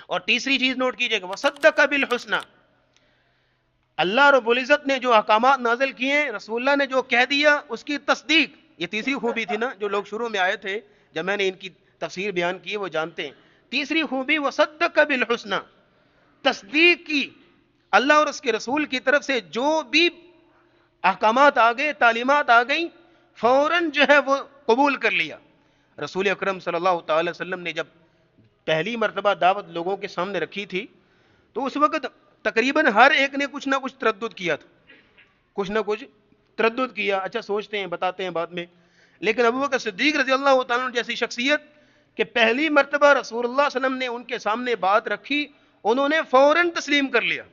اور تیسری چیز نوٹ کیجئے گا، وصدق بالحسنى، اللہ رب العزت نے جو احکامات نازل کیے ہیں، رسول اللہ نے جو کہہ دیا اس کی تصدیق. یہ تیسری خوبی تھی نا، جو لوگ شروع میں آئے تھے جب میں نے ان کی تفسیر بیان کی وہ جانتے ہیں. تیسری خوبی وصدق بالحسنى، تصدیق کی. اللہ اور اس کے رسول کی طرف سے جو بھی احکامات آ گئے، تعلیمات آ گئیں، فوراً جو ہے وہ قبول کر لیا. رسول اکرم صلی اللہ تعالی وسلم نے جب پہلی مرتبہ دعوت لوگوں کے سامنے رکھی تھی تو اس وقت تقریباً ہر ایک نے کچھ نہ کچھ تردد کیا تھا، کچھ نہ کچھ تردد کیا. اچھا سوچتے ہیں، بتاتے ہیں بعد میں. لیکن ابوبکر صدیق رضی اللہ تعالیٰ عنہ جیسی شخصیت کہ پہلی مرتبہ رسول اللہ صلی اللہ علیہ وسلم نے ان کے سامنے بات رکھی، انہوں نے فوراً تسلیم کر لیا.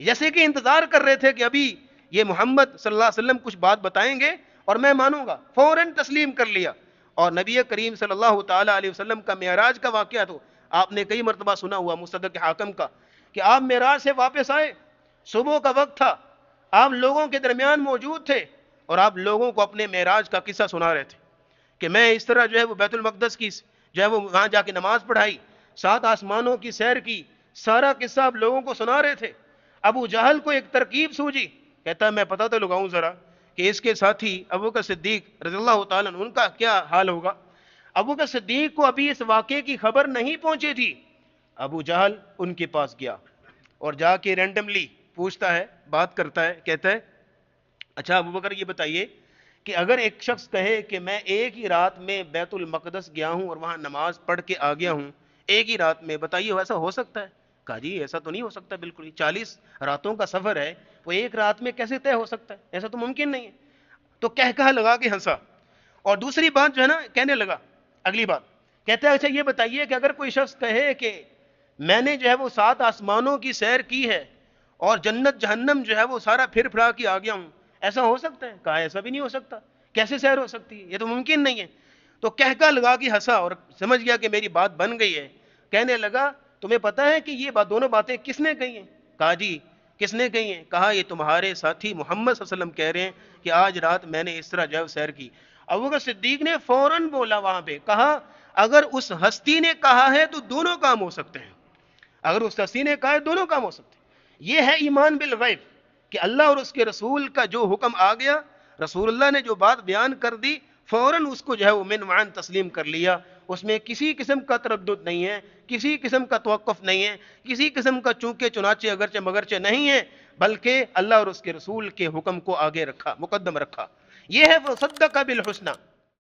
جیسے کہ انتظار کر رہے تھے کہ ابھی یہ محمد صلی اللہ علیہ وسلم کچھ بات بتائیں گے اور میں مانوں گا، فوراً تسلیم کر لیا. اور نبی کریم صلی اللہ تعالیٰ علیہ وسلم کا معراج کا واقعہ تو آپ نے کئی مرتبہ سنا ہوا، مصدق حاکم کا، کہ آپ معراج سے واپس آئے، صبح کا وقت تھا، آپ لوگوں کے درمیان موجود تھے اور آپ لوگوں کو اپنے معراج کا قصہ سنا رہے تھے کہ میں اس طرح جو ہے وہ بیت المقدس کی جو ہے وہ وہاں جا کے نماز پڑھائی، 7 آسمانوں کی سیر کی، سارا قصہ آپ لوگوں کو سنا رہے تھے. ابو جہل کو ایک ترکیب سوجی، کہتا ہے میں پتہ تو لگاؤں ذرا کہ اس کے ساتھی ابوبکر صدیق رضی اللہ تعالیٰ عنہ ان کا کیا حال ہوگا. ابوبکر صدیق کو ابھی اس واقعے کی خبر نہیں پہنچی تھی. ابو جہل ان کے پاس گیا اور جا کے رینڈملی پوچھتا ہے، بات کرتا ہے، کہتا ہے اچھا ابوبکر یہ بتائیے کہ اگر ایک شخص کہے کہ میں ایک ہی رات میں بیت المقدس گیا ہوں اور وہاں نماز پڑھ کے آ گیا ہوں ایک ہی رات میں، بتائیے ایسا ہو سکتا ہے؟ کہا جی ایسا تو نہیں ہو سکتا، بالکل ہی 40 راتوں کا سفر ہے، وہ ایک رات میں کیسے طے ہو سکتا ہے؟ ایسا تو ممکن نہیں ہے. تو کہہ لگا کے ہنسا. اور دوسری بات جو ہے نا کہنے لگا، اگلی بات کہتا ہے اچھا یہ بتائیے کہ اگر کوئی شخص کہے کہ میں نے جو ہے وہ 7 آسمانوں کی سیر کی ہے اور جنت جہنم جو ہے وہ سارا پھر پھرا کے آ گیا ہوں، ایسا ہو سکتا ہے؟ کہا ایسا بھی نہیں ہو سکتا، کیسے سیر ہو سکتی ہے، یہ تو ممکن نہیں ہے. تو کہہ لگا کے ہنسا اور سمجھ گیا کہ میری بات بن گئی ہے. کہنے لگا تمہیں پتا ہے کہ یہ دونوں باتیں کس نے کہی ہیں؟ کہا جی کس نے کہی ہیں؟ کہا یہ تمہارے ساتھی محمد صلی اللہ علیہ وسلم کہہ رہے ہیں کہ آج رات میں نے اس طرح جو سیر کی. ابوبکر صدیق نے فوراً بولا وہاں پہ، کہا اگر اس ہستی نے کہا ہے تو دونوں کام ہو سکتے ہیں، اگر اس ہستی نے کہا ہے دونوں کام ہو سکتے ہیں. یہ ہے ایمان بالغیب کہ اللہ اور اس کے رسول کا جو حکم آ گیا، رسول اللہ نے جو بات بیان کر دی فوراً اس کو جو ہے وہ من وعن تسلیم کر لیا. اس میں کسی قسم کا تردد نہیں ہے، کسی قسم کا توقف نہیں ہے، کسی قسم کا چونکہ چنانچہ اگرچہ مگرچہ نہیں ہے، بلکہ اللہ اور اس کے رسول کے حکم کو آگے رکھا، مقدم رکھا. یہ ہے وہ صدق بالحسنى.